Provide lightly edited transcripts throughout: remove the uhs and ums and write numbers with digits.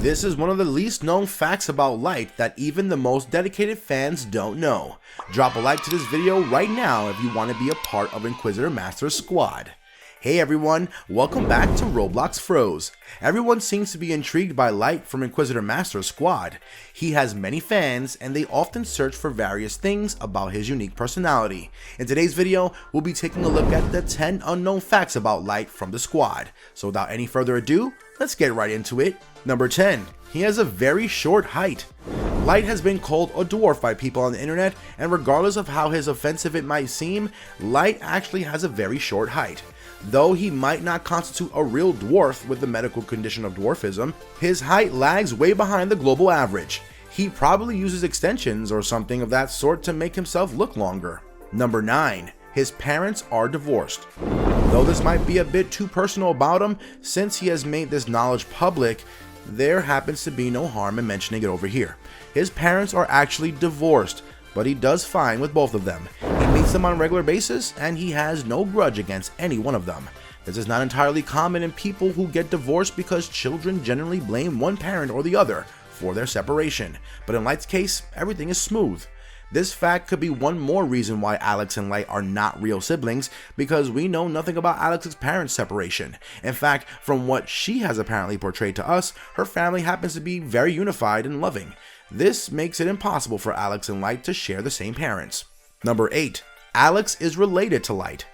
This is one of the least known facts about Light that even the most dedicated fans don't know. Drop a like to this video right now if you want to be a part of Inquisitormaster's squad. Hey everyone, welcome back to Roblox Froze. Everyone seems to be intrigued by Light from Inquisitormaster's squad. He has many fans and they often search for various things about his unique personality. In today's video, we'll be taking a look at the 10 unknown facts about Light from the squad. So without any further ado, let's get right into it. Number 10. He has a very short height. Light has been called a dwarf by people on the internet, and regardless of how offensive it might seem, Light actually has a very short height. Though he might not constitute a real dwarf with the medical condition of dwarfism, his height lags way behind the global average. He probably uses extensions or something of that sort to make himself look longer. Number 9. His parents are divorced. Though this might be a bit too personal about him, since he has made this knowledge public, there happens to be no harm in mentioning it over here. His parents are actually divorced, but he does fine with both of them. He meets them on a regular basis, and he has no grudge against any one of them. This is not entirely common in people who get divorced because children generally blame one parent or the other for their separation, but in Light's case, everything is smooth. This fact could be one more reason why Alex and Light are not real siblings, because we know nothing about Alex's parents' separation. In fact, from what she has apparently portrayed to us, her family happens to be very unified and loving. This makes it impossible for Alex and Light to share the same parents. Number 8. Alex is related to Light.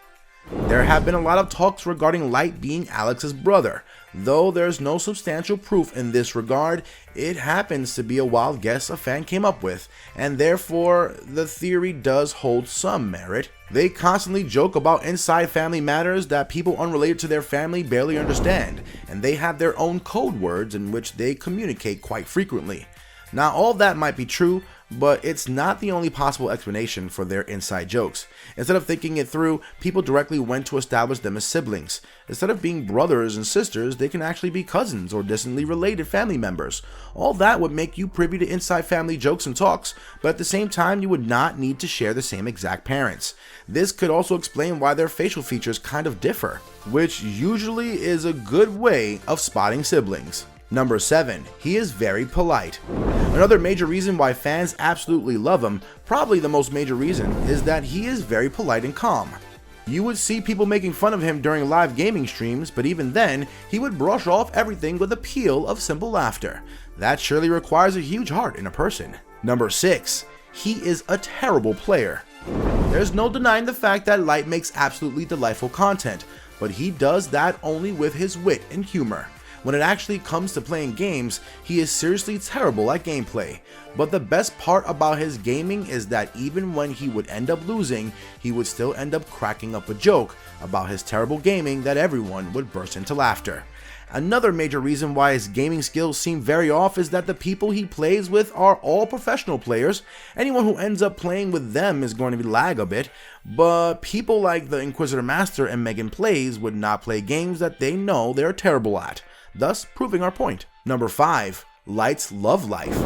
There have been a lot of talks regarding Light being Alex's brother. Though there's no substantial proof in this regard, it happens to be a wild guess a fan came up with, and therefore the theory does hold some merit. They constantly joke about inside family matters that people unrelated to their family barely understand, and they have their own code words in which they communicate quite frequently. Now, all that might be true, but it's not the only possible explanation for their inside jokes. Instead of thinking it through, people directly went to establish them as siblings. Instead of being brothers and sisters, they can actually be cousins or distantly related family members. All that would make you privy to inside family jokes and talks, but at the same time, you would not need to share the same exact parents. This could also explain why their facial features kind of differ, which usually is a good way of spotting siblings. Number 7. He is very polite. Another major reason why fans absolutely love him, probably the most major reason, is that he is very polite and calm. You would see people making fun of him during live gaming streams, but even then, he would brush off everything with a peal of simple laughter. That surely requires a huge heart in a person. Number 6. He is a terrible player. There's no denying the fact that Light makes absolutely delightful content, but he does that only with his wit and humor. When it actually comes to playing games, he is seriously terrible at gameplay. But the best part about his gaming is that even when he would end up losing, he would still end up cracking up a joke about his terrible gaming that everyone would burst into laughter. Another major reason why his gaming skills seem very off is that the people he plays with are all professional players. Anyone who ends up playing with them is going to lag a bit, but people like the Inquisitormaster and Megan Plays would not play games that they know they're terrible at, thus proving our point. Number 5. Light's love life.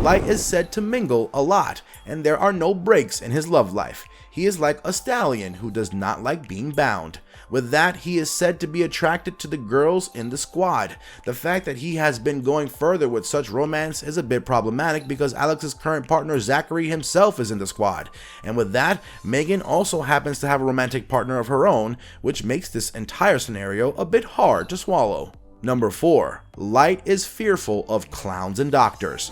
Light is said to mingle a lot, and there are no breaks in his love life. He is like a stallion who does not like being bound. With that, he is said to be attracted to the girls in the squad. The fact that he has been going further with such romance is a bit problematic because Alex's current partner Zachary himself is in the squad. And with that, Megan also happens to have a romantic partner of her own, which makes this entire scenario a bit hard to swallow. Number 4. Light is fearful of clowns and doctors.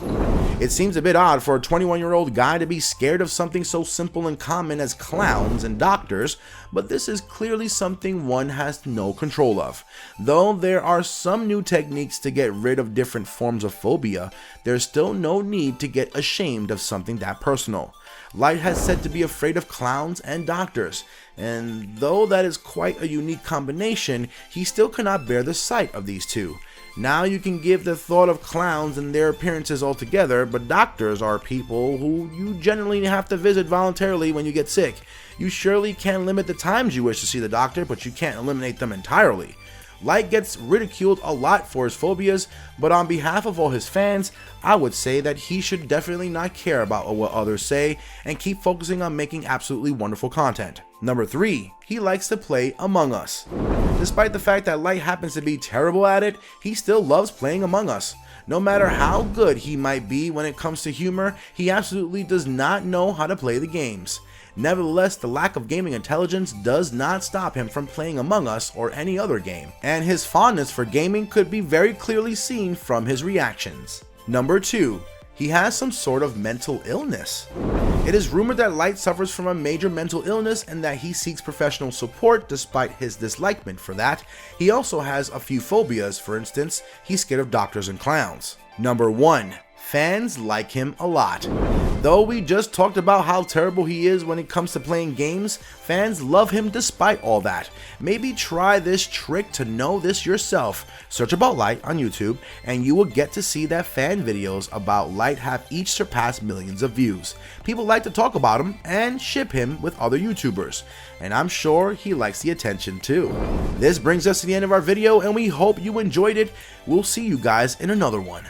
It seems a bit odd for a 21-year-old guy to be scared of something so simple and common as clowns and doctors, but this is clearly something one has no control of. Though there are some new techniques to get rid of different forms of phobia, there's still no need to get ashamed of something that personal. Light has said to be afraid of clowns and doctors, and though that is quite a unique combination, he still cannot bear the sight of these two. Now you can give the thought of clowns and their appearances altogether, but doctors are people who you generally have to visit voluntarily when you get sick. You surely can limit the times you wish to see the doctor, but you can't eliminate them entirely. Light gets ridiculed a lot for his phobias, but on behalf of all his fans, I would say that he should definitely not care about what others say and keep focusing on making absolutely wonderful content. Number 3, he likes to play Among Us. Despite the fact that Light happens to be terrible at it, he still loves playing Among Us. No matter how good he might be when it comes to humor, he absolutely does not know how to play the games. Nevertheless, the lack of gaming intelligence does not stop him from playing Among Us or any other game, and his fondness for gaming could be very clearly seen from his reactions. Number 2, he has some sort of mental illness. It is rumored that Light suffers from a major mental illness and that he seeks professional support despite his dislikement for that. He also has a few phobias. For instance, he's scared of doctors and clowns. Number 1, fans like him a lot. Though we just talked about how terrible he is when it comes to playing games, fans love him despite all that. Maybe try this trick to know this yourself. Search About Light on YouTube and you will get to see that fan videos about Light have each surpassed millions of views. People like to talk about him and ship him with other YouTubers, and I'm sure he likes the attention too. This brings us to the end of our video and we hope you enjoyed it. We'll see you guys in another one.